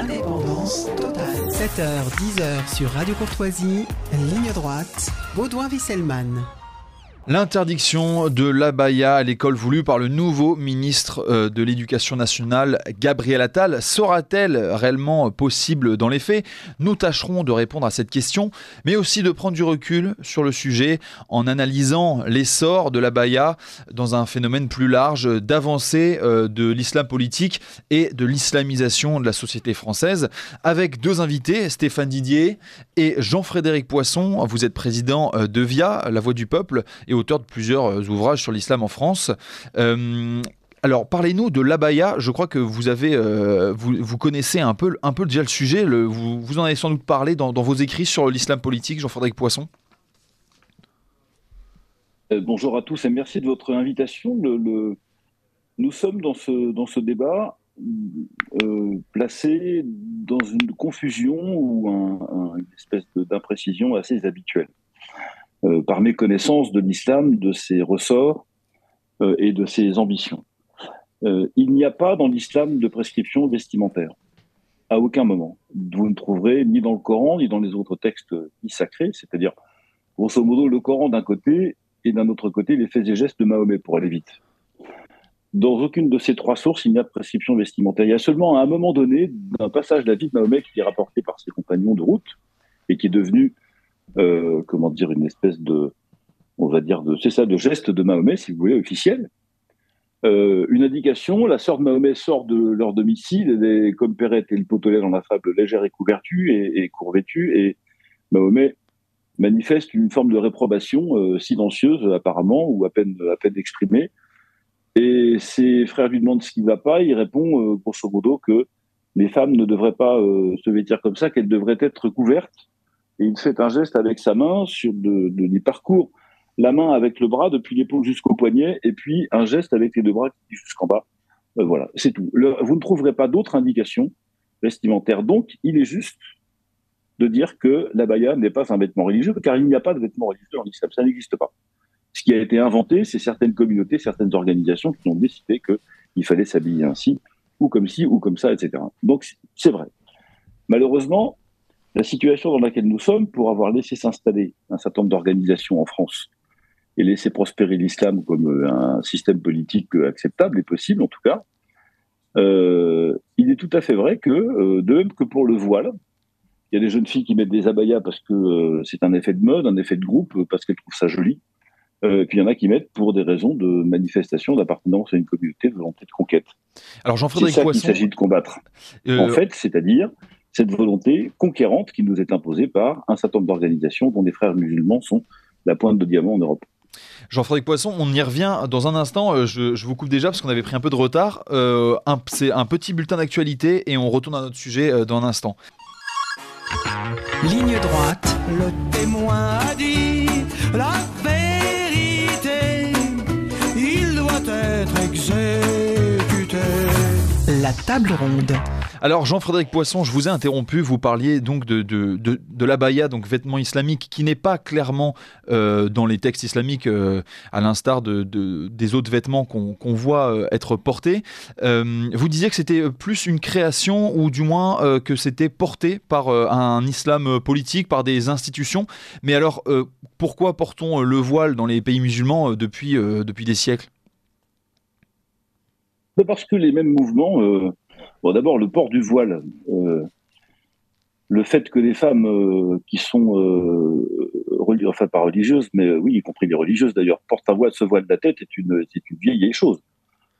Indépendance totale. 7h, 10h sur Radio Courtoisie, ligne droite, Baudouin-Wisselman. L'interdiction de l'abaya à l'école voulue par le nouveau ministre de l'Éducation nationale, Gabriel Attal, sera-t-elle réellement possible dans les faits ? Nous tâcherons de répondre à cette question, mais aussi de prendre du recul sur le sujet en analysant l'essor de l'abaya dans un phénomène plus large d'avancée de l'islam politique et de l'islamisation de la société française, avec deux invités, Stéphane Didier et Jean-Frédéric Poisson. Vous êtes président de VIA, La Voix du Peuple, et auteur de plusieurs ouvrages sur l'islam en France. Alors, parlez-nous de l'abaya. Je crois que vous avez, vous connaissez un peu déjà le sujet. Vous en avez sans doute parlé dans vos écrits sur l'islam politique, Jean-Frédéric Poisson. Bonjour à tous et merci de votre invitation. Nous sommes dans ce débat placés dans une confusion ou une espèce d'imprécision assez habituelle. Par méconnaissance de l'islam, de ses ressorts et de ses ambitions. Il n'y a pas dans l'islam de prescription vestimentaire, à aucun moment. Vous ne trouverez ni dans le Coran, ni dans les autres textes sacrés, c'est-à-dire, grosso modo, le Coran d'un côté et d'un autre côté, les faits et gestes de Mahomet, pour aller vite. Dans aucune de ces trois sources, il n'y a de prescription vestimentaire. Il y a seulement, à un moment donné, un passage de la vie de Mahomet qui est rapporté par ses compagnons de route et qui est devenu une espèce de, c'est ça, de geste de Mahomet, si vous voulez, officiel. Une indication, la sœur de Mahomet sort de leur domicile, elle est, comme Perrette et le Potelet dans la fable, légère et couvertue et courvêtue, et Mahomet manifeste une forme de réprobation silencieuse apparemment, ou à peine exprimée, et ses frères lui demandent ce qui ne va pas, il répond grosso modo que les femmes ne devraient pas se vêtir comme ça, qu'elles devraient être couvertes. Et il fait un geste avec sa main, il parcourt la main avec le bras depuis l'épaule jusqu'au poignet, et puis un geste avec les deux bras qui jusqu'en bas. Voilà, c'est tout. Vous ne trouverez pas d'autres indications vestimentaires. Donc, il est juste de dire que l'abaya n'est pas un vêtement religieux, car il n'y a pas de vêtement religieux en islam, ça n'existe pas. Ce qui a été inventé, c'est certaines communautés, certaines organisations qui ont décidé qu'il fallait s'habiller ainsi, ou comme ci, ou comme ça, etc. Donc, c'est vrai. Malheureusement, la situation dans laquelle nous sommes, pour avoir laissé s'installer un certain nombre d'organisations en France et laisser prospérer l'islam comme un système politique acceptable et possible, en tout cas, il est tout à fait vrai que, de même que pour le voile, il y a des jeunes filles qui mettent des abayas parce que c'est un effet de mode, un effet de groupe, parce qu'elles trouvent ça joli. Puis il y en a qui mettent pour des raisons de manifestation, d'appartenance à une communauté, de volonté de conquête. Alors Jean-Frédéric Poisson, Poisson, qu'il s'agit de combattre. En fait, c'est-à-dire cette volonté conquérante qui nous est imposée par un certain nombre d'organisations dont les frères musulmans sont la pointe de diamant en Europe. Jean-Frédéric Poisson, on y revient dans un instant. Je vous coupe déjà parce qu'on avait pris un peu de retard. C'est un petit bulletin d'actualité et on retourne à notre sujet dans un instant. Ligne droite, le témoin a dit la vérité, il doit être exécuté. La table ronde. Alors Jean-Frédéric Poisson, je vous ai interrompu, vous parliez donc de l'abaya, donc vêtement islamique, qui n'est pas clairement dans les textes islamiques, à l'instar des autres vêtements qu'on voit être portés. Vous disiez que c'était plus une création, ou du moins que c'était porté par un islam politique, par des institutions. Mais alors, pourquoi portons le voile dans les pays musulmans depuis des siècles ? Parce que les mêmes mouvements... d'abord, le port du voile, le fait que les femmes qui sont, pas religieuses, mais oui, y compris les religieuses d'ailleurs, portent un voile, se voilent la tête, c'est une vieille chose.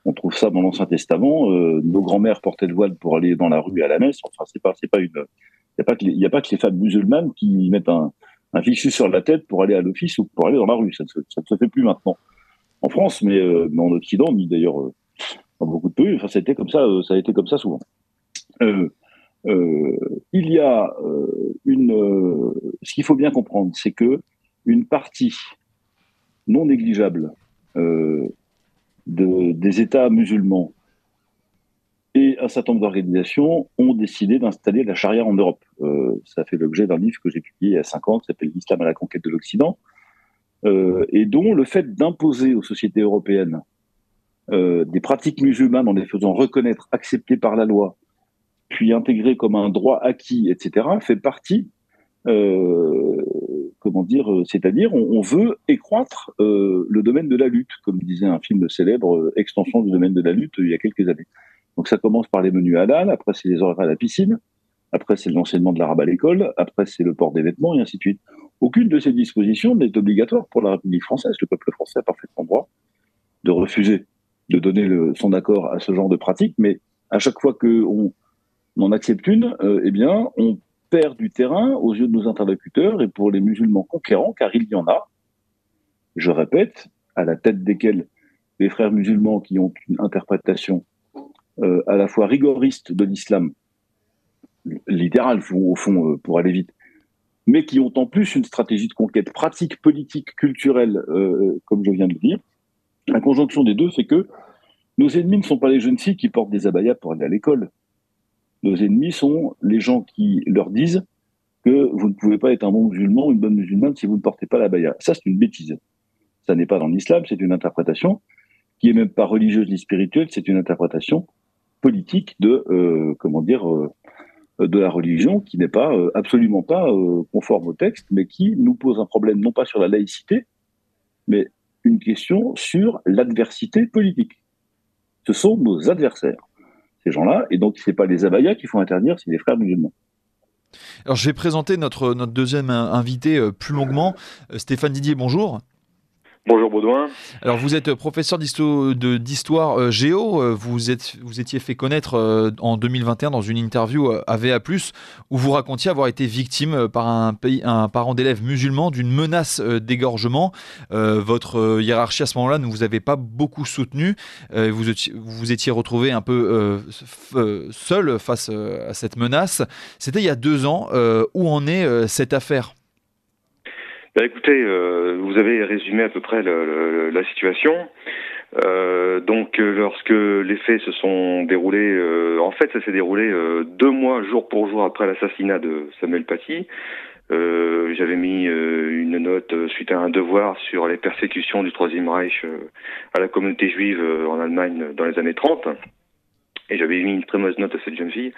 On trouve ça dans l'Ancien Testament. Nos grands-mères portaient le voile pour aller dans la rue à la messe. Enfin, il n'y a pas que les femmes musulmanes qui mettent un fichu sur la tête pour aller à l'office ou pour aller dans la rue. Ça ne se fait plus maintenant en France, mais en Occident, ni d'ailleurs. Dans beaucoup de pays, enfin, ça a été comme ça souvent. Il y a ce qu'il faut bien comprendre, c'est que une partie non négligeable des États musulmans et un certain nombre d'organisations ont décidé d'installer la charia en Europe. Ça fait l'objet d'un livre que j'ai publié il y a 5 ans, qui s'appelle « L'islam à la conquête de l'Occident », et dont le fait d'imposer aux sociétés européennes des pratiques musulmanes en les faisant reconnaître, acceptées par la loi, puis intégré comme un droit acquis, etc., fait partie, c'est-à-dire on veut écroître le domaine de la lutte, comme disait un film célèbre, Extension du domaine de la lutte, il y a quelques années. Donc ça commence par les menus halal, après c'est les horaires à la piscine, après c'est l'enseignement de l'arabe à l'école, après c'est le port des vêtements, et ainsi de suite. Aucune de ces dispositions n'est obligatoire pour la République française. Le peuple français a parfaitement droit de refuser de donner son accord à ce genre de pratique, mais à chaque fois qu'on en accepte une, eh bien, on perd du terrain aux yeux de nos interlocuteurs et pour les musulmans conquérants, car il y en a, je répète, à la tête desquels les frères musulmans qui ont une interprétation à la fois rigoriste de l'islam, littérale au fond, pour aller vite, mais qui ont en plus une stratégie de conquête pratique, politique, culturelle, comme je viens de le dire. La conjonction des deux fait que nos ennemis ne sont pas les jeunes filles qui portent des abayas pour aller à l'école. Nos ennemis sont les gens qui leur disent que vous ne pouvez pas être un bon musulman ou une bonne musulmane si vous ne portez pas l'abaya. Ça, c'est une bêtise. Ça n'est pas dans l'islam, c'est une interprétation qui est même pas religieuse ni spirituelle, c'est une interprétation politique de la religion qui n'est pas absolument pas conforme au texte, mais qui nous pose un problème non pas sur la laïcité, mais une question sur l'adversité politique. Ce sont nos adversaires, ces gens-là, et donc c'est pas les abayas qu'il faut interdire, c'est les frères musulmans. Alors je vais présenter notre deuxième invité plus longuement. Stéphane Didier, bonjour. Bonjour Baudouin. Alors vous êtes professeur d'histoire géo, vous étiez fait connaître en 2021 dans une interview à VA+, où vous racontiez avoir été victime par un parent d'élève musulman d'une menace d'égorgement. Votre hiérarchie à ce moment-là ne vous avait pas beaucoup soutenu, vous étiez retrouvé un peu seul face à cette menace. C'était il y a 2 ans. Où en est cette affaire ? Écoutez, vous avez résumé à peu près la situation. Lorsque les faits se sont déroulés, en fait ça s'est déroulé 2 mois jour pour jour après l'assassinat de Samuel Paty. J'avais mis une note suite à un devoir sur les persécutions du Troisième Reich à la communauté juive en Allemagne dans les années 30. Et j'avais mis une très mauvaise note à cette jeune fille.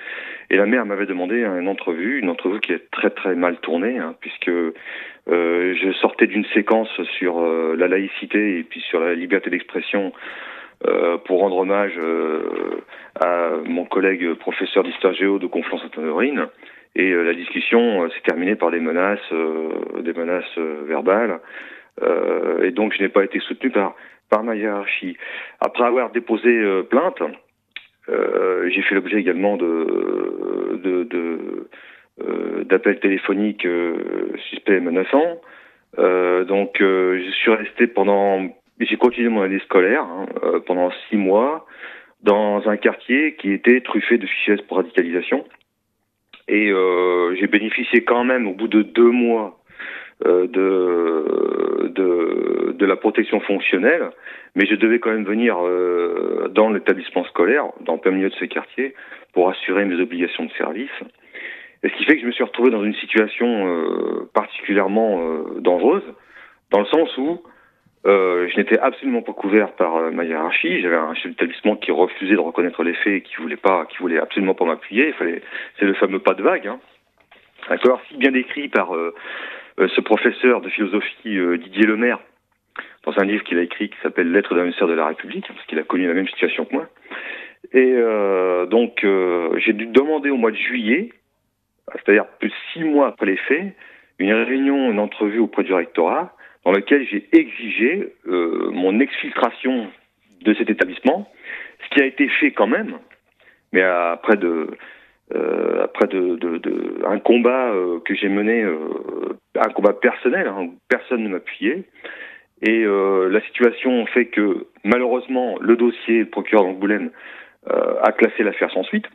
Et la mère m'avait demandé une entrevue qui est très très mal tournée, puisque je sortais d'une séquence sur la laïcité et puis sur la liberté d'expression pour rendre hommage à mon collègue professeur d'histoire géo de Conflans-Sainte-Honorine. Et la discussion s'est terminée par des menaces verbales. Et donc je n'ai pas été soutenu par ma hiérarchie. Après avoir déposé plainte, j'ai fait l'objet également d'appels téléphoniques suspects et menaçants. Je suis resté j'ai continué mon année scolaire pendant 6 mois dans un quartier qui était truffé de fichiers pour radicalisation. Et j'ai bénéficié quand même au bout de 2 mois de la protection fonctionnelle, mais je devais quand même venir dans l'établissement scolaire, dans le plein milieu de ce quartier, pour assurer mes obligations de service. Et ce qui fait que je me suis retrouvé dans une situation particulièrement dangereuse, dans le sens où je n'étais absolument pas couvert par ma hiérarchie. J'avais un chef d'établissement qui refusait de reconnaître les faits et qui voulait absolument pas m'appuyer. C'est le fameux pas de vague, d'accord, si bien décrit par ce professeur de philosophie Didier Lemaire dans un livre qu'il a écrit qui s'appelle Lettres d'un émissaire de la République, parce qu'il a connu la même situation que moi. Et j'ai dû demander au mois de juillet, c'est-à-dire plus de 6 mois après les faits, une entrevue auprès du rectorat, dans laquelle j'ai exigé mon exfiltration de cet établissement, ce qui a été fait quand même, mais après un combat que j'ai mené, un combat personnel, où personne ne m'appuyait. Et la situation fait que, malheureusement, le dossier, le procureur d'Angoulême a classé l'affaire sans suite,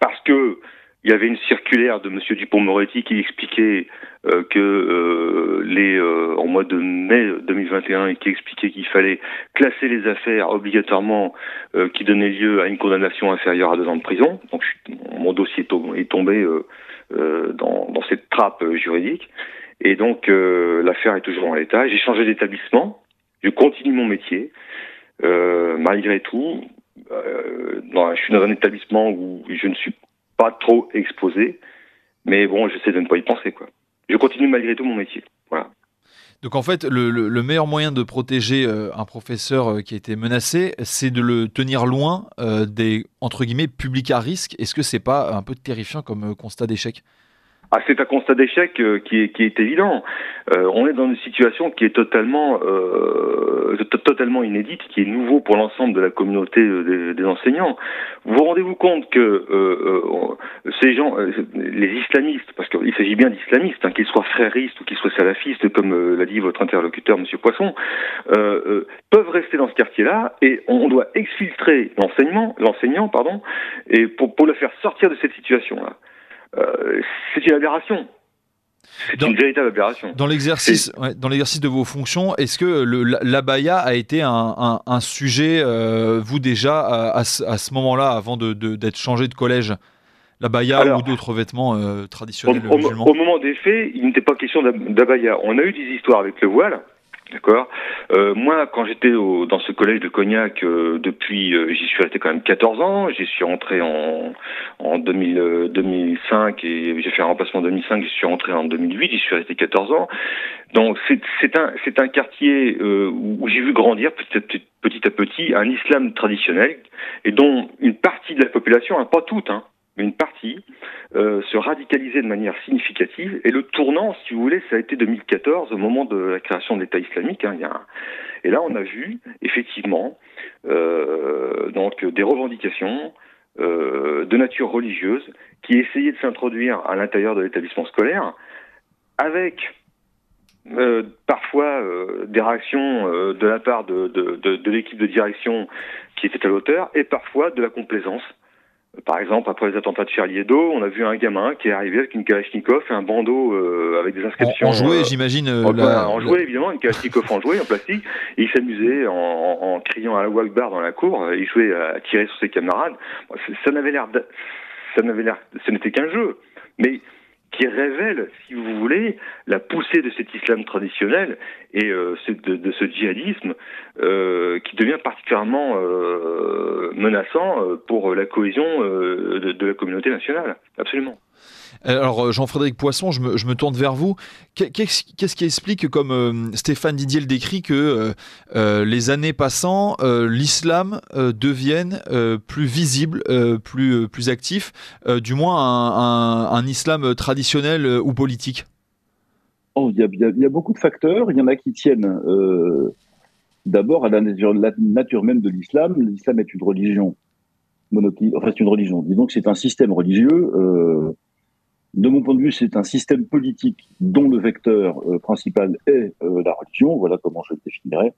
parce que il y avait une circulaire de M. Dupond-Moretti qui expliquait en mois de mai 2021, et qui expliquait qu'il fallait classer les affaires obligatoirement qui donnaient lieu à une condamnation inférieure à 2 ans de prison. Donc mon dossier est tombé dans cette trappe juridique. Et donc l'affaire est toujours en l'état. J'ai changé d'établissement, je continue mon métier. Malgré tout, je suis dans un établissement où je ne suis pas trop exposé, mais bon, j'essaie de ne pas y penser, quoi. Je continue malgré tout mon métier, voilà. Donc en fait, le meilleur moyen de protéger un professeur qui a été menacé, c'est de le tenir loin des, entre guillemets, publics à risque. Est-ce que c'est pas un peu terrifiant comme constat d'échec? Ah, c'est un constat d'échec qui est évident. On est dans une situation qui est totalement inédite, qui est nouveau pour l'ensemble de la communauté des enseignants. Vous vous rendez-vous compte que ces gens, les islamistes, parce qu'il s'agit bien d'islamistes, hein, qu'ils soient fréristes ou qu'ils soient salafistes, comme l'a dit votre interlocuteur, Monsieur Poisson, peuvent rester dans ce quartier-là, et on doit exfiltrer l'enseignant, et pour le faire sortir de cette situation-là. C'est une aberration. C'est une véritable aberration. Dans l'exercice de vos fonctions, est-ce que l'abaya a été un sujet, vous déjà, à ce moment-là, avant d'être changé de collège, l'abaya ou d'autres vêtements traditionnels musulmans? Au moment des faits, il n'était pas question d'abaya. On a eu des histoires avec le voile. D'accord. Moi, quand j'étais dans ce collège de Cognac, j'y suis resté quand même 14 ans. J'y suis rentré en 2005 et j'ai fait un remplacement en 2005. J'y suis rentré en 2008. J'y suis resté 14 ans. Donc c'est un quartier où j'ai vu grandir petit à petit un islam traditionnel et dont une partie de la population, hein, pas toute, hein, mais une partie, se radicaliser de manière significative. Et le tournant, si vous voulez, ça a été 2014, au moment de la création de l'État islamique. Hein, et là, on a vu, effectivement, donc des revendications de nature religieuse qui essayaient de s'introduire à l'intérieur de l'établissement scolaire, avec parfois des réactions de la part de l'équipe de direction qui était à l'auteur, et parfois de la complaisance. Par exemple, après les attentats de Charlie Hebdo, on a vu un gamin qui est arrivé avec une Kalachnikov et un bandeau avec des inscriptions. En jouet, j'imagine. En jouet, évidemment, une Kalachnikov en jouet, en plastique. Et il s'amusait en criant à la Akbar dans la cour. Il jouait à tirer sur ses camarades. Ce n'était qu'un jeu. Mais qui révèle, si vous voulez, la poussée de cet islam traditionnel et de ce djihadisme qui devient particulièrement menaçant pour la cohésion de la communauté nationale. Absolument. Alors Jean-Frédéric Poisson, je me tourne vers vous. Qu'est-ce qui explique, comme Stéphane Didier le décrit, que les années passant, l'islam devienne plus visible, plus actif, du moins un islam traditionnel ou politique? Il y a beaucoup de facteurs. Il y en a qui tiennent d'abord à la nature même de l'islam. L'islam est une religion monothéiste, enfin c'est une religion. Disons que c'est un système religieux. De mon point de vue, c'est un système politique dont le vecteur principal est la religion, voilà comment je le définirais.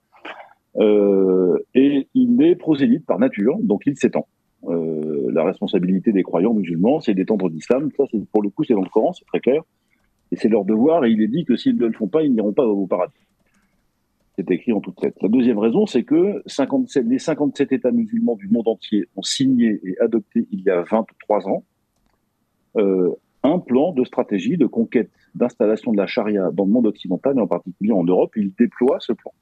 Et il est prosélyte par nature, donc il s'étend. La responsabilité des croyants musulmans, c'est d'étendre l'islam. Ça, pour le coup, c'est dans le Coran, c'est très clair. Et c'est leur devoir, et il est dit que s'ils ne le font pas, ils n'iront pas au paradis. C'est écrit en toutes lettres. La deuxième raison, c'est que les 57 États musulmans du monde entier ont signé et adopté il y a 23 ans un plan de stratégie de conquête, d'installation de la charia dans le monde occidental, et en particulier en Europe. Il déploie ce plan.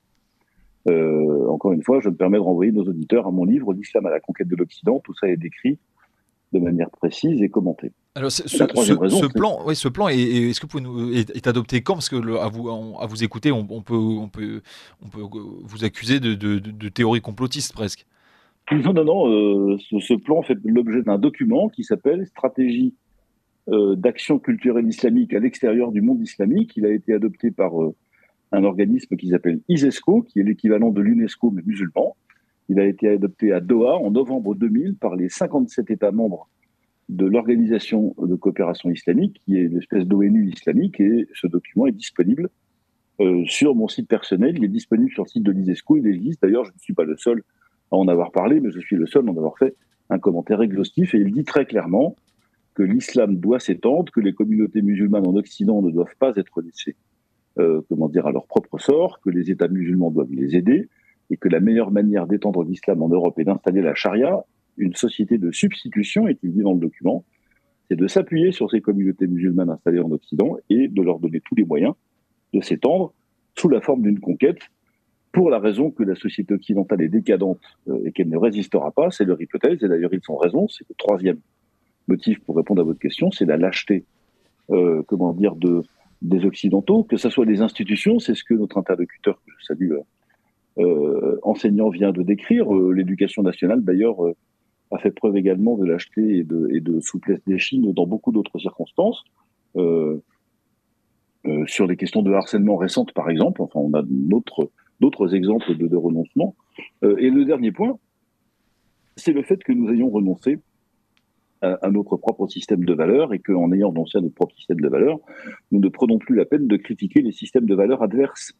Encore une fois, je me permets de renvoyer nos auditeurs à mon livre « L'islam à la conquête de l'Occident ». Tout ça est décrit de manière précise et commentée. Alors, ce plan est-ce que vous pouvez est adopté quand? Parce que à vous écouter, on peut vous accuser de théorie complotiste presque. Non. Ce plan fait l'objet d'un document qui s'appelle « Stratégie d'action culturelle islamique à l'extérieur du monde islamique ». Il a été adopté par un organisme qui s'appelle ISESCO, qui est l'équivalent de l'UNESCO mais musulman. Il a été adopté à Doha en novembre 2000 par les 57 États membres de l'Organisation de coopération islamique, qui est l'espèce d'ONU islamique, et ce document est disponible sur mon site personnel. Il est disponible sur le site de l'ISESCO. Il existe, d'ailleurs, je ne suis pas le seul à en avoir parlé, mais je suis le seul à en avoir fait un commentaire exhaustif, et il dit très clairement que l'islam doit s'étendre, que les communautés musulmanes en Occident ne doivent pas être laissées à leur propre sort, que les États musulmans doivent les aider, et que la meilleure manière d'étendre l'islam en Europe est d'installer la charia, une société de substitution, est-il dit dans le document, c'est de s'appuyer sur ces communautés musulmanes installées en Occident et de leur donner tous les moyens de s'étendre sous la forme d'une conquête, pour la raison que la société occidentale est décadente et qu'elle ne résistera pas. C'est leur hypothèse, et d'ailleurs ils ont raison. C'est le troisième motif pour répondre à votre question, c'est la lâcheté, des Occidentaux, que ce soit des institutions, c'est ce que notre interlocuteur, que je salue, enseignant, vient de décrire. L'éducation nationale, d'ailleurs, a fait preuve également de lâcheté et de souplesse d'échine dans beaucoup d'autres circonstances. Sur des questions de harcèlement récentes, par exemple, enfin, on a d'autres exemples de renoncement. Et le dernier point, c'est le fait que nous ayons renoncé à notre propre système de valeurs et qu'en ayant renoncé à notre propre système de valeurs, nous ne prenons plus la peine de critiquer les systèmes de valeurs adverses.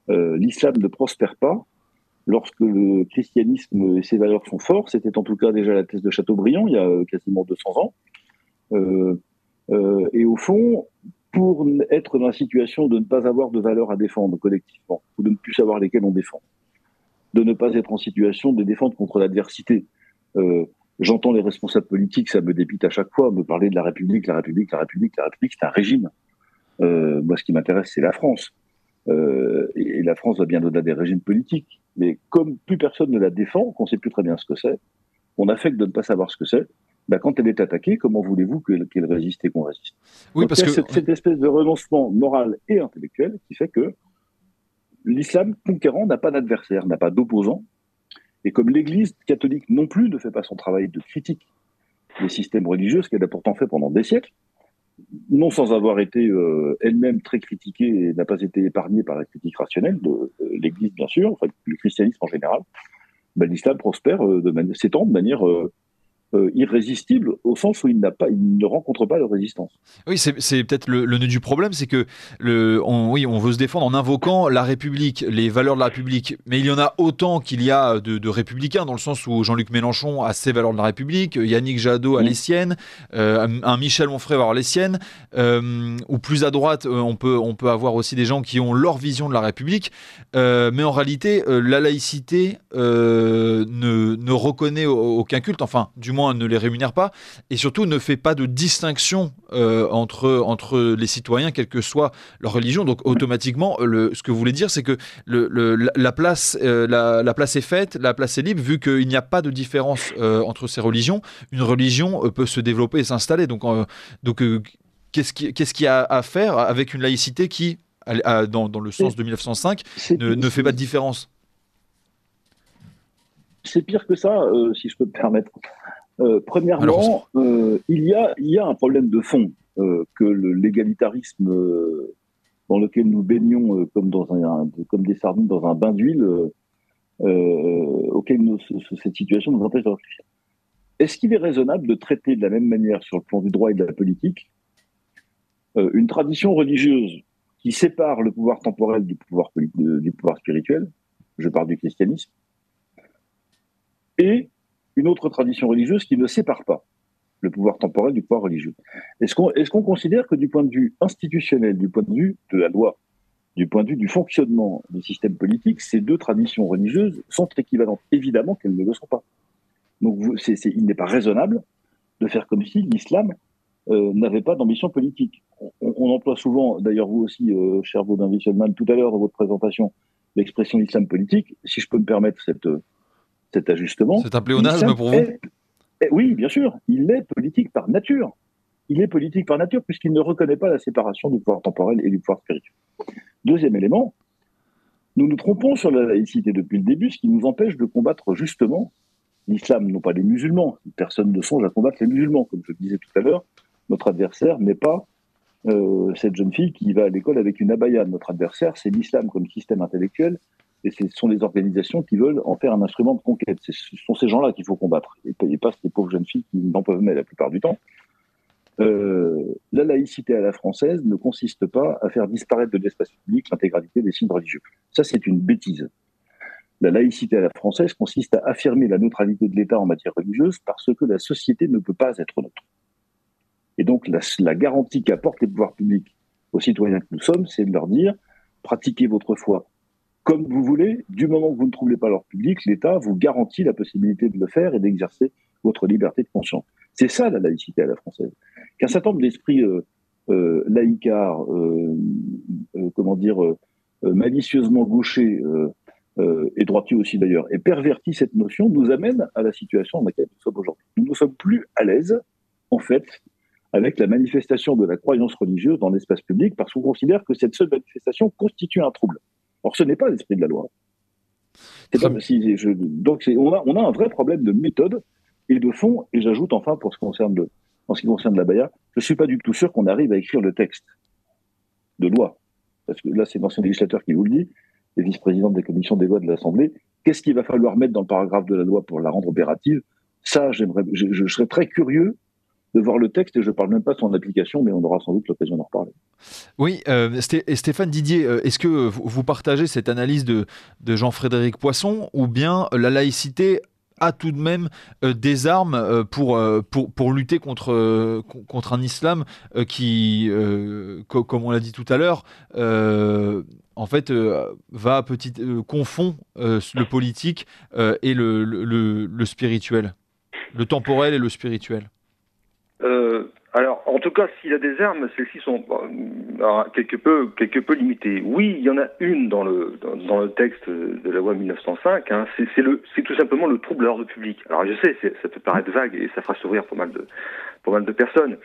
L'islam ne prospère pas lorsque le christianisme et ses valeurs sont forts. C'était en tout cas déjà la thèse de Chateaubriand il y a quasiment 200 ans. Et au fond, pour être dans la situation de ne pas avoir de valeurs à défendre collectivement, ou de ne plus savoir lesquelles on défend, de ne pas être en situation de défendre contre l'adversité. J'entends les responsables politiques, ça me dépite à chaque fois, me parler de la République, c'est un régime. Moi, ce qui m'intéresse, c'est la France. Et la France va bien au-delà des régimes politiques. Mais comme plus personne ne la défend, qu'on ne sait plus très bien ce que c'est, on affecte de ne pas savoir ce que c'est, quand elle est attaquée, comment voulez-vous qu'elle résiste et qu'on résiste? Oui, donc, parce que cette espèce de renoncement moral et intellectuel qui fait que l'islam conquérant n'a pas d'adversaire, n'a pas d'opposant. Et comme l'Église catholique non plus ne fait pas son travail de critique des systèmes religieux, ce qu'elle a pourtant fait pendant des siècles, non sans avoir été elle-même très critiquée et n'a pas été épargnée par la critique rationnelle de l'Église, bien sûr, enfin, le christianisme en général, l'islam prospère, s'étend de manière irrésistible, au sens où il ne rencontre pas de résistance. Oui, c'est peut-être le nœud du problème, c'est que on veut se défendre en invoquant la République, les valeurs de la République, mais il y en a autant qu'il y a de républicains, dans le sens où Jean-Luc Mélenchon a ses valeurs de la République, Yannick Jadot a les siennes, un Michel Onfray va avoir les siennes, ou plus à droite, on peut avoir aussi des gens qui ont leur vision de la République, mais en réalité, la laïcité ne reconnaît aucun culte, enfin, du moins ne les rémunère pas, et surtout ne fait pas de distinction entre les citoyens, quelle que soit leur religion. Donc automatiquement, ce que vous voulez dire, c'est que la place est faite, la place est libre, vu qu'il n'y a pas de différence entre ces religions. Une religion peut se développer et s'installer. Donc qu'est-ce qu'il y a à faire avec une laïcité qui, dans le sens de 1905, ne fait pas de différence? C'est pire que ça, si je peux me permettre. Premièrement, il y a un problème de fond que l'égalitarisme dans lequel nous baignons comme des sardines dans un bain d'huile, auquel cette situation nous empêche de réfléchir. Est-ce qu'il est raisonnable de traiter de la même manière sur le plan du droit et de la politique une tradition religieuse qui sépare le pouvoir temporel du pouvoir spirituel, je parle du christianisme, et une autre tradition religieuse qui ne sépare pas le pouvoir temporel du pouvoir religieux? Est-ce qu'on considère que du point de vue institutionnel, du point de vue de la loi, du point de vue du fonctionnement du système politique, ces deux traditions religieuses sont équivalentes? Évidemment qu'elles ne le sont pas. Donc il n'est pas raisonnable de faire comme si l'islam n'avait pas d'ambition politique. On emploie souvent, d'ailleurs vous aussi, cher Baudouin-Wisselman, tout à l'heure dans votre présentation, l'expression islam politique. Si je peux me permettre cet ajustement. C'est un pléonasme pour vous? Oui, bien sûr. Il est politique par nature. Il est politique par nature puisqu'il ne reconnaît pas la séparation du pouvoir temporel et du pouvoir spirituel. Deuxième élément, nous nous trompons sur la laïcité depuis le début, ce qui nous empêche de combattre justement l'islam, non pas les musulmans. Personne ne songe à combattre les musulmans. Comme je le disais tout à l'heure, notre adversaire n'est pas cette jeune fille qui va à l'école avec une abaya. Notre adversaire, c'est l'islam comme système intellectuel. Et ce sont les organisations qui veulent en faire un instrument de conquête. Ce sont ces gens-là qu'il faut combattre, et pas ces pauvres jeunes filles qui n'en peuvent mais la plupart du temps. La laïcité à la française ne consiste pas à faire disparaître de l'espace public l'intégralité des signes religieux. Ça, c'est une bêtise. La laïcité à la française consiste à affirmer la neutralité de l'État en matière religieuse parce que la société ne peut pas être neutre. Et donc, la garantie qu'apportent les pouvoirs publics aux citoyens que nous sommes, c'est de leur dire « pratiquez votre foi comme vous voulez, du moment que vous ne troublez pas l'ordre public, l'État vous garantit la possibilité de le faire et d'exercer votre liberté de conscience. » C'est ça la laïcité à la française. Qu'un certain nombre d'esprits laïcards, malicieusement gauchers, et droitiers aussi d'ailleurs, et pervertis cette notion, nous amène à la situation dans laquelle nous sommes aujourd'hui. Nous ne sommes plus à l'aise en fait, avec la manifestation de la croyance religieuse dans l'espace public, parce qu'on considère que cette seule manifestation constitue un trouble. Or, ce n'est pas l'esprit de la loi. On a un vrai problème de méthode et de fond, et j'ajoute enfin, en ce qui concerne l'abaya, je ne suis pas du tout sûr qu'on arrive à écrire le texte de loi. Parce que là, c'est l'ancien législateur qui vous le dit, les vice-présidents des commissions des lois de l'Assemblée. Qu'est-ce qu'il va falloir mettre dans le paragraphe de la loi pour la rendre opérative? Ça, je serais très curieux de voir le texte, et je ne parle même pas de son application, mais on aura sans doute l'occasion d'en reparler. Oui, Stéphane Didier, est-ce que vous partagez cette analyse de Jean-Frédéric Poisson, ou bien la laïcité a tout de même des armes pour lutter contre un islam qui, comme on l'a dit tout à l'heure, en fait, confond le politique et le spirituel, le temporel et le spirituel. Alors, en tout cas, s'il a des armes, celles-ci sont quelque peu limitées. Oui, il y en a une dans le texte de la loi 1905. Hein, c'est tout simplement le trouble à l'ordre public. Alors, je sais, ça peut paraître vague et ça fera sourire pas mal de personnes.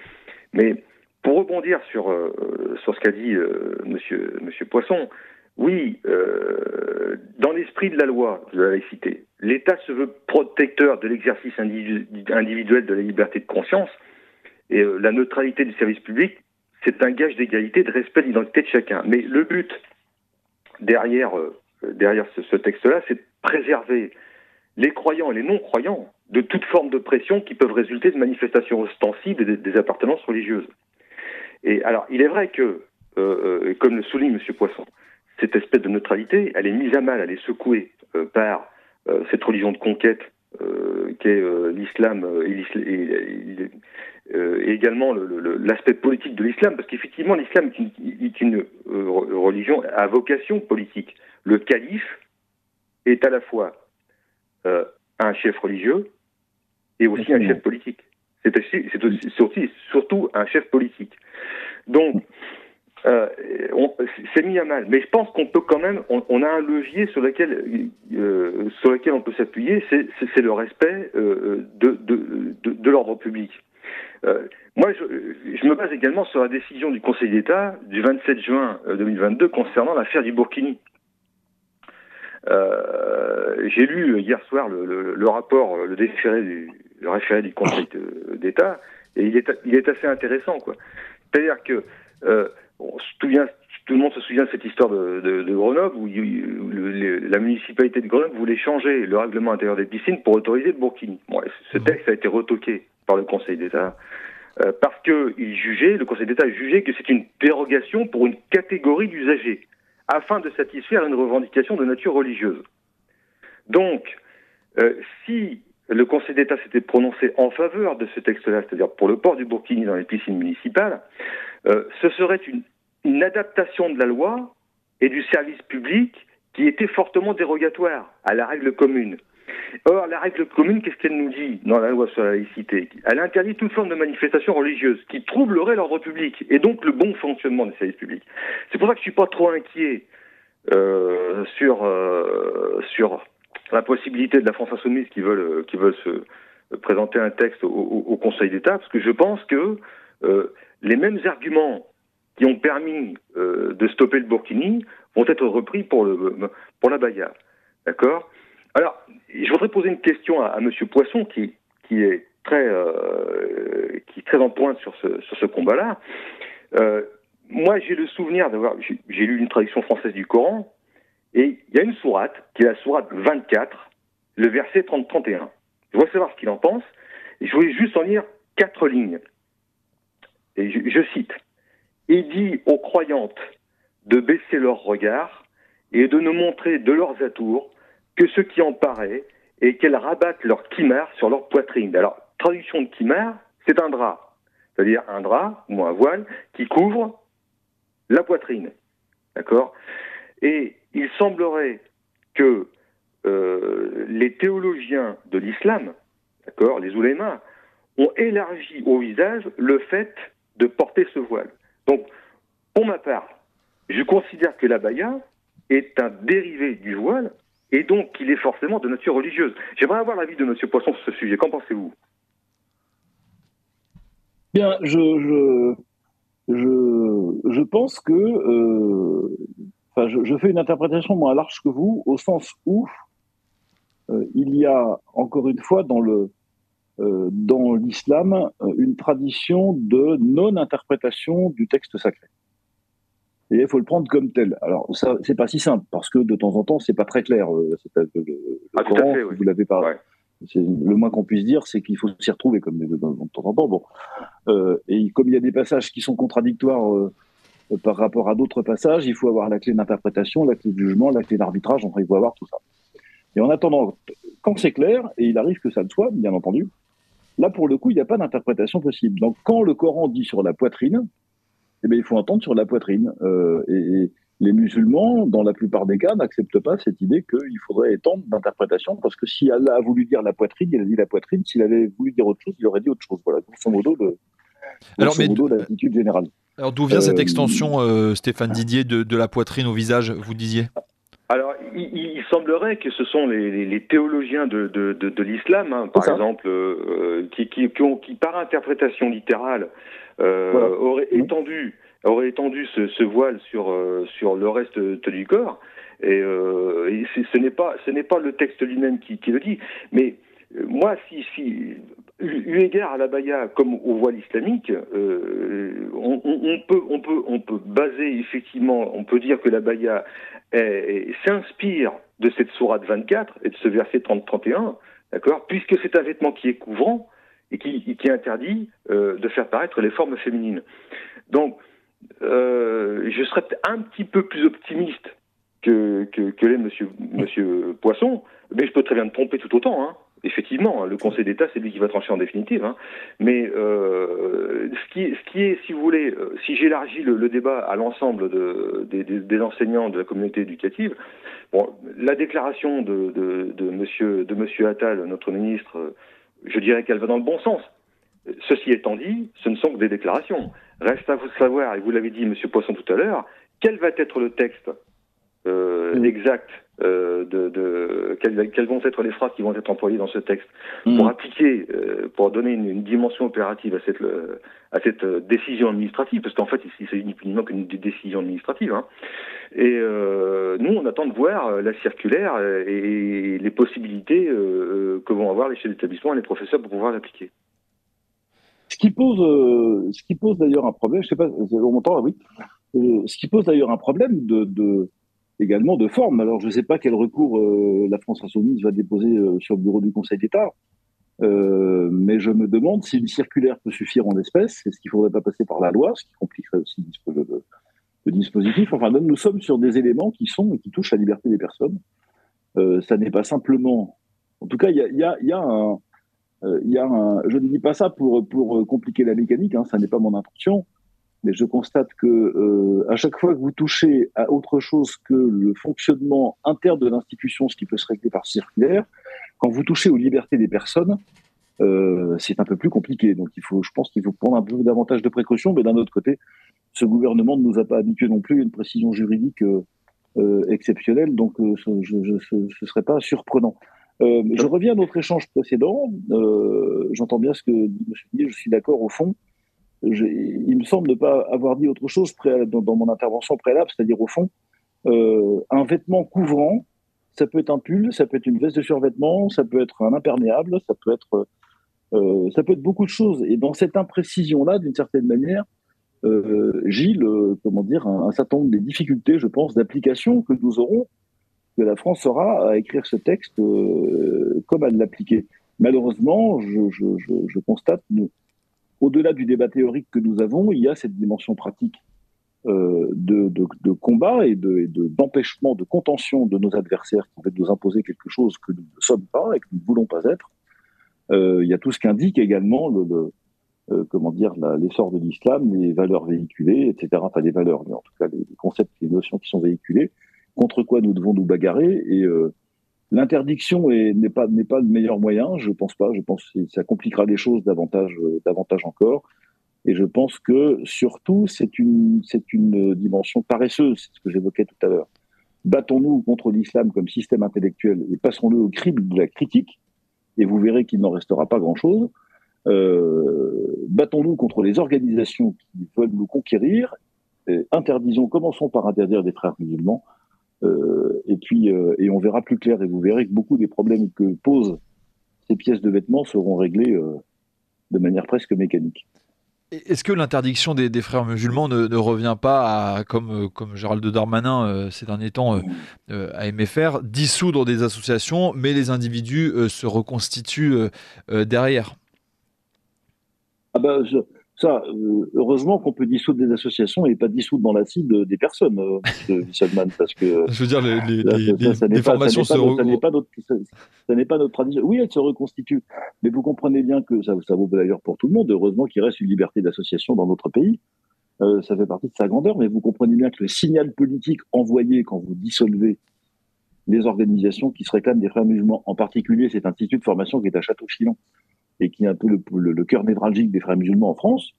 Mais pour rebondir sur ce qu'a dit Monsieur Poisson, oui, dans l'esprit de la loi de la laïcité, l'État se veut protecteur de l'exercice individuel de la liberté de conscience. Et la neutralité du service public, c'est un gage d'égalité, de respect de l'identité de chacun. Mais le but derrière ce texte-là, c'est de préserver les croyants et les non-croyants de toute forme de pression qui peuvent résulter de manifestations ostensibles et des appartenances religieuses. Et alors, il est vrai que, comme le souligne M. Poisson, cette espèce de neutralité, elle est mise à mal, elle est secouée par cette religion de conquête qu'est l'islam et également l'aspect politique de l'islam, parce qu'effectivement l'islam est une religion à vocation politique. Le calife est à la fois un chef religieux et aussi un chef politique. C'est surtout un chef politique. Donc, c'est mis à mal. Mais je pense qu'on peut quand même, on a un levier sur lequel on peut s'appuyer, c'est le respect de l'ordre public. Moi, je me base également sur la décision du Conseil d'État du 27 juin 2022 concernant l'affaire du Burkini. J'ai lu hier soir le rapport, le référé du Conseil d'État, et il est assez intéressant, quoi. C'est-à-dire que tout le monde se souvient de cette histoire de Grenoble où la municipalité de Grenoble voulait changer le règlement intérieur des piscines pour autoriser le burkini. Bon, ce texte a été retoqué par le Conseil d'État parce que le Conseil d'État a jugé que c'est une dérogation pour une catégorie d'usagers afin de satisfaire une revendication de nature religieuse. Donc, si le Conseil d'État s'était prononcé en faveur de ce texte-là, c'est-à-dire pour le port du burkini dans les piscines municipales, ce serait une adaptation de la loi et du service public qui était fortement dérogatoire à la règle commune. Or, la règle commune, qu'est-ce qu'elle nous dit dans la loi sur la laïcité? Elle interdit toute forme de manifestation religieuse qui troublerait l'ordre public et donc le bon fonctionnement des services publics. C'est pour ça que je suis pas trop inquiet sur la possibilité de la France Insoumise qui veulent se présenter un texte au Conseil d'État, parce que je pense que les mêmes arguments qui ont permis de stopper le burkini vont être repris pour l'abaya. D'accord? Alors, je voudrais poser une question à M. Poisson, qui est très en pointe sur ce combat-là. Moi, j'ai le souvenir j'ai lu une traduction française du Coran, et il y a une sourate, qui est la sourate 24, le verset 30-31. Je voudrais savoir ce qu'il en pense, et je voulais juste en lire 4 lignes. Et je cite: « Et dit aux croyantes de baisser leur regard et de ne montrer de leurs atours que ce qui en paraît, et qu'elles rabattent leur kimar sur leur poitrine. » Alors, traduction de kimar, c'est un drap. C'est-à-dire un drap, ou un voile, qui couvre la poitrine. D'accord? Et il semblerait que les théologiens de l'islam, d'accord, les oulémas, ont élargi au visage le fait de porter ce voile. Donc, pour ma part, je considère que l'abaya est un dérivé du voile, et donc qu'il est forcément de nature religieuse. J'aimerais avoir l'avis de M. Poisson sur ce sujet. Qu'en pensez-vous? Bien, je pense que, je fais une interprétation moins large que vous, au sens où il y a, encore une fois, dans l'islam, une tradition de non-interprétation du texte sacré. Et il faut le prendre comme tel. Alors, ça, c'est pas si simple, parce que de temps en temps, c'est pas très clair. Le Tout à Coran, fait, si oui. vous l'avez pas. Ouais. Le moins qu'on puisse dire, c'est qu'il faut s'y retrouver comme de temps en temps. Bon. Et comme il y a des passages qui sont contradictoires par rapport à d'autres passages, il faut avoir la clé d'interprétation, la clé de jugement, la clé d'arbitrage, enfin, il faut avoir tout ça. Et en attendant, quand c'est clair, et il arrive que ça le soit, bien entendu, là, pour le coup, il n'y a pas d'interprétation possible. Donc, quand le Coran dit sur la poitrine, eh bien, il faut entendre sur la poitrine. Et les musulmans, dans la plupart des cas, n'acceptent pas cette idée qu'il faudrait étendre d'interprétation, parce que si Allah a voulu dire la poitrine, il a dit la poitrine. S'il avait voulu dire autre chose, il aurait dit autre chose. Voilà, Alors, mais l'attitude générale. alors d'où vient cette extension, Stéphane Didier, de la poitrine au visage, vous disiez? Alors, il semblerait que ce sont les théologiens de l'islam, hein, par exemple, qui, par interprétation littérale, auraient étendu ce voile sur le reste du corps. Et ce n'est pas le texte lui-même qui le dit. Mais moi, eu égard à l'abaya comme au voile islamique, on peut baser effectivement, on peut dire que l'abaya s'inspire de cette sourate 24 et de ce verset 30-31, d'accord, puisque c'est un vêtement qui est couvrant et qui interdit de faire paraître les formes féminines. Donc, je serais un petit peu plus optimiste que l'est monsieur Poisson, mais je peux très bien me tromper tout autant, hein. Effectivement, le Conseil d'État, c'est lui qui va trancher en définitive. Hein. Mais ce qui est, si vous voulez, si j'élargis le débat à l'ensemble des enseignants de la communauté éducative, bon, la déclaration de monsieur Attal, notre ministre, je dirais qu'elle va dans le bon sens. Ceci étant dit, ce ne sont que des déclarations. Reste à vous savoir, et vous l'avez dit, monsieur Poisson, tout à l'heure, quel va être le texte exact, quelles vont être les phrases qui vont être employées dans ce texte pour appliquer, pour donner une dimension opérative à cette décision administrative, parce qu'en fait, il s'agit ni plus ni moins qu'une décision administrative. Hein. Et nous, on attend de voir la circulaire et les possibilités que vont avoir les chefs d'établissement et les professeurs pour pouvoir l'appliquer. Ce qui pose d'ailleurs un problème, je sais pas, on m'entend, oui. Ce qui pose d'ailleurs un problème également de forme. Alors, je ne sais pas quel recours la France Insoumise va déposer sur le bureau du Conseil d'État, mais je me demande si une circulaire peut suffire en espèces. Est-ce qu'il ne faudrait pas passer par la loi, ce qui compliquerait aussi le dispositif. Enfin, nous sommes sur des éléments qui touchent la liberté des personnes. Ça n'est pas simplement... En tout cas, il y a un... je ne dis pas ça pour compliquer la mécanique, hein, ça n'est pas mon intention, mais je constate que à chaque fois que vous touchez à autre chose que le fonctionnement interne de l'institution, ce qui peut se régler par circulaire, quand vous touchez aux libertés des personnes, c'est un peu plus compliqué. Donc je pense qu'il faut prendre un peu davantage de précautions, mais d'un autre côté, ce gouvernement ne nous a pas habitués non plus à une précision juridique exceptionnelle, donc ce ne serait pas surprenant. Je reviens à notre échange précédent. J'entends bien ce que dit M. Didier, je suis d'accord au fond. Il me semble ne pas avoir dit autre chose dans mon intervention préalable, c'est-à-dire au fond, un vêtement couvrant, ça peut être un pull, ça peut être une veste de survêtement, ça peut être un imperméable, ça peut être beaucoup de choses. Et dans cette imprécision-là, d'une certaine manière, Gilles, un certain nombre des difficultés, je pense, d'application que nous aurons, que la France aura à écrire ce texte comme à l'appliquer. Malheureusement, je constate, au-delà du débat théorique que nous avons, il y a cette dimension pratique de combat et d'empêchement, de contention de nos adversaires qui veulent nous imposer quelque chose que nous ne sommes pas et que nous ne voulons pas être. Il y a tout ce qu'indique également l'essor de l'islam, les valeurs véhiculées, etc. Enfin, les valeurs, mais en tout cas les concepts, les notions qui sont véhiculées, contre quoi nous devons nous bagarrer. Et l'interdiction n'est pas le meilleur moyen, je pense pas. Je pense que ça compliquera les choses davantage encore. Et je pense que surtout, c'est une dimension paresseuse, c'est ce que j'évoquais tout à l'heure. Battons-nous contre l'islam comme système intellectuel et passons-le au crible de la critique, et vous verrez qu'il n'en restera pas grand-chose. Battons-nous contre les organisations qui veulent nous conquérir. Commençons par interdire des frères musulmans. Et on verra plus clair. Et vous verrez que beaucoup des problèmes que posent ces pièces de vêtements seront réglés de manière presque mécanique. Est-ce que l'interdiction des frères musulmans ne revient pas à, comme Gérald Darmanin ces derniers temps a aimé faire, dissoudre des associations, mais les individus se reconstituent derrière? Heureusement qu'on peut dissoudre des associations et pas dissoudre dans l'acide des personnes, M. Wieselman, parce que je veux dire, les formations ça n'est pas notre tradition. Oui, elles se reconstituent, mais vous comprenez bien que ça vaut d'ailleurs pour tout le monde. Heureusement qu'il reste une liberté d'association dans notre pays. Ça fait partie de sa grandeur, mais vous comprenez bien que le signal politique envoyé quand vous dissolvez les organisations qui se réclament des frères musulmans, en particulier cet institut de formation qui est à Château-Chinon, et qui est un peu le cœur névralgique des frères musulmans en France,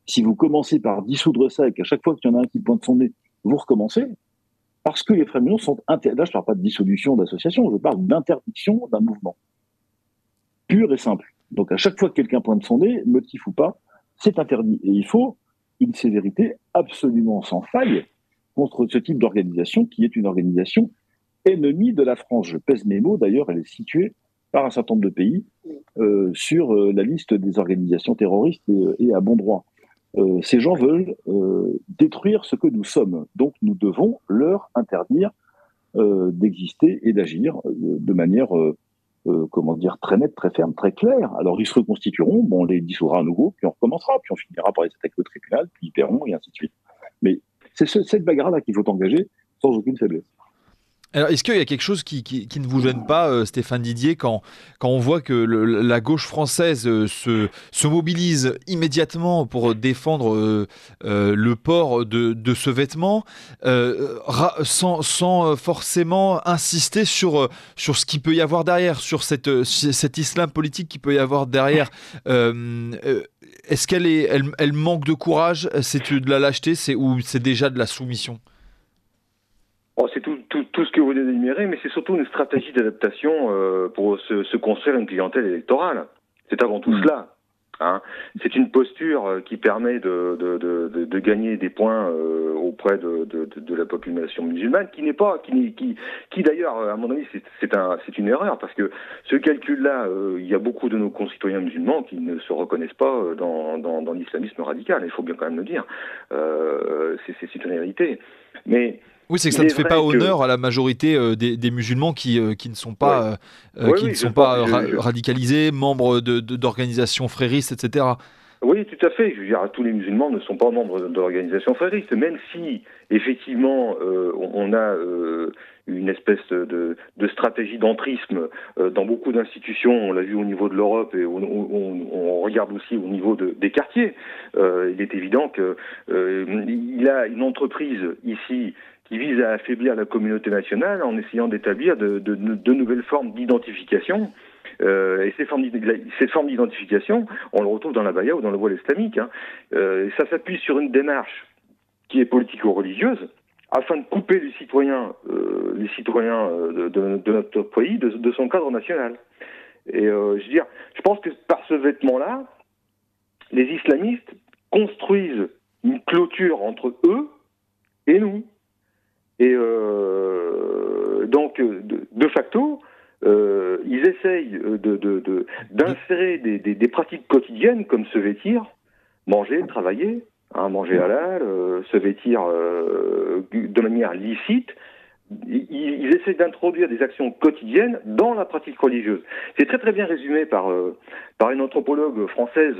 si vous commencez par dissoudre ça et qu'à chaque fois qu'il y en a un qui pointe son nez, vous recommencez, parce que les frères musulmans sont interdits. Là, je ne parle pas de dissolution d'association, je parle d'interdiction d'un mouvement. Pur et simple. Donc à chaque fois que quelqu'un pointe son nez, motif ou pas, c'est interdit. Et il faut une sévérité absolument sans faille contre ce type d'organisation qui est une organisation ennemie de la France. Je pèse mes mots, d'ailleurs, elle est située par un certain nombre de pays sur la liste des organisations terroristes et à bon droit. Ces gens veulent détruire ce que nous sommes. Donc nous devons leur interdire d'exister et d'agir de manière très nette, très ferme, très claire. Alors ils se reconstitueront, on les dissoudra à nouveau, puis on recommencera, puis on finira par les attaquer au tribunal, puis ils paieront, et ainsi de suite. Mais c'est cette bagarre-là qu'il faut engager sans aucune faiblesse. Alors, est-ce qu'il y a quelque chose qui ne vous gêne pas, Stéphane Didier, quand on voit que la gauche française se mobilise immédiatement pour défendre le port de ce vêtement, sans forcément insister sur ce qu'il peut y avoir derrière, sur cet islam politique qu'il peut y avoir derrière? Est-ce qu'elle manque de courage? C'est de la lâcheté, ou c'est déjà de la soumission? C'est tout ce que vous venez d'énumérer, mais c'est surtout une stratégie d'adaptation pour se construire une clientèle électorale. C'est avant tout cela. Hein. C'est une posture qui permet de gagner des points auprès de la population musulmane, qui d'ailleurs, à mon avis, c'est une erreur, parce que ce calcul-là, il y a beaucoup de nos concitoyens musulmans qui ne se reconnaissent pas dans l'islamisme radical. Il faut bien quand même le dire. C'est une réalité. Mais oui, c'est que ça ne fait pas honneur à la majorité des musulmans qui ne sont pas, radicalisés, membres d'organisations fréristes, etc. Oui, tout à fait. Je veux dire, tous les musulmans ne sont pas membres d'organisations fréristes, même si, effectivement, on a une espèce de stratégie d'entrisme dans beaucoup d'institutions. On l'a vu au niveau de l'Europe et on regarde aussi au niveau des quartiers. Il est évident qu'il a une entreprise ici qui vise à affaiblir la communauté nationale en essayant d'établir de nouvelles formes d'identification. Et cette forme d'identification, on le retrouve dans la baya ou dans le voile islamique. Ça s'appuie sur une démarche qui est politico-religieuse, afin de couper les citoyens de notre pays de son cadre national. Et je pense que par ce vêtement-là, les islamistes construisent une clôture entre eux et nous. Et donc, de facto, ils essayent d'insérer des pratiques quotidiennes comme se vêtir, manger, travailler, manger halal, se vêtir de manière licite. Ils essaient d'introduire des actions quotidiennes dans la pratique religieuse. C'est très très bien résumé par une anthropologue française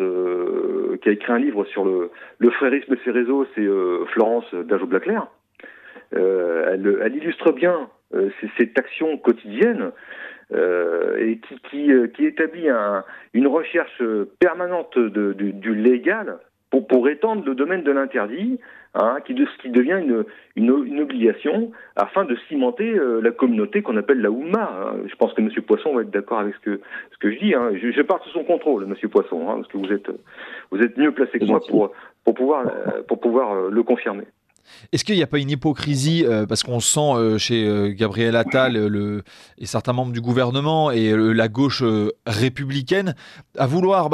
qui a écrit un livre sur le frérisme et ses réseaux, c'est Florence Dajot-Blaclair. Elle illustre bien cette action quotidienne et qui établit une recherche permanente du légal pour étendre le domaine de l'interdit, qui devient une obligation afin de cimenter la communauté qu'on appelle la Oumma. Je pense que M. Poisson va être d'accord avec ce que je dis. Je parle sous son contrôle, M. Poisson, parce que vous êtes mieux placé que moi pour pouvoir le confirmer. Est-ce qu'il n'y a pas une hypocrisie, parce qu'on sent chez Gabriel Attal et certains membres du gouvernement et la gauche républicaine à vouloir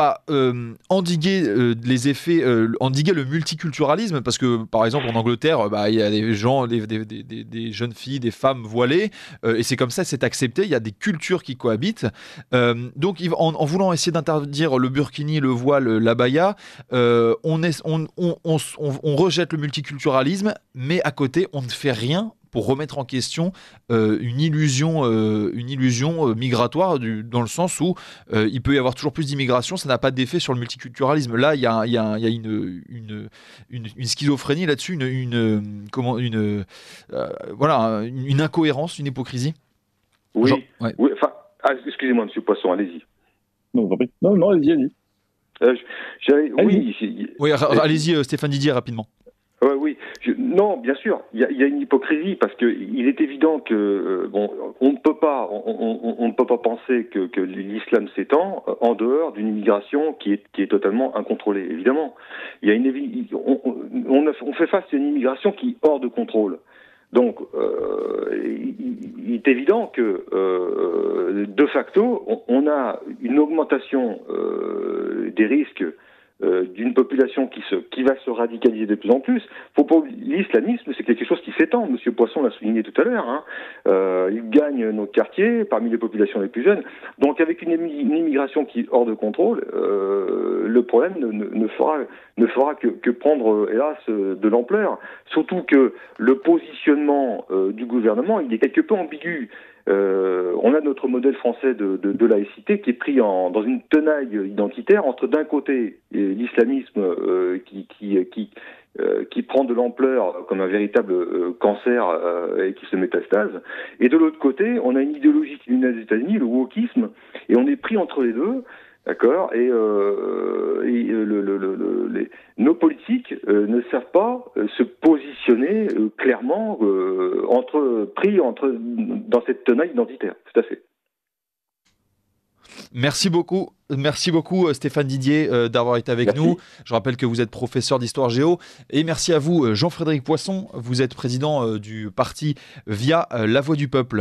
endiguer les effets, endiguer le multiculturalisme, parce que par exemple en Angleterre, il y a des gens, des jeunes filles, des femmes voilées, et c'est comme ça, c'est accepté, il y a des cultures qui cohabitent. Donc en voulant essayer d'interdire le burkini, le voile, l'abaya, on rejette le multiculturalisme, mais à côté, on ne fait rien pour remettre en question une illusion migratoire, dans le sens où il peut y avoir toujours plus d'immigration, ça n'a pas d'effet sur le multiculturalisme. Là, il y a une schizophrénie là-dessus, une incohérence, une hypocrisie. Oui, ouais. Oui, excusez-moi, Monsieur Poisson, allez-y. Non, allez-y. Oui, allez-y, Stéphane Didier, rapidement. Oui, non, bien sûr, il y a une hypocrisie, parce que il est évident que on ne peut pas penser que l'islam s'étend en dehors d'une immigration qui est totalement incontrôlée. Évidemment, il y a on fait face à une immigration qui est hors de contrôle. Donc, il est évident que de facto, on a une augmentation des risques d'une population qui va se radicaliser de plus en plus. L'islamisme, c'est quelque chose qui s'étend. Monsieur Poisson l'a souligné tout à l'heure. Il gagne nos quartiers parmi les populations les plus jeunes. Donc, avec une immigration qui est hors de contrôle, le problème ne fera que prendre, hélas, de l'ampleur. Surtout que le positionnement du gouvernement, il est quelque peu ambigu. On a notre modèle français de laïcité qui est pris dans une tenaille identitaire entre, d'un côté, l'islamisme qui prend de l'ampleur comme un véritable cancer et qui se métastase, et de l'autre côté, on a une idéologie qui vient des États-Unis, le wokisme, et on est pris entre les deux. D'accord, et nos politiques ne savent pas se positionner clairement dans cette tenaille identitaire. Tout à fait. Merci beaucoup Stéphane Didier d'avoir été avec nous. Je rappelle que vous êtes professeur d'histoire géo, et merci à vous Jean-Frédéric Poisson, vous êtes président du parti Via la Voix du Peuple.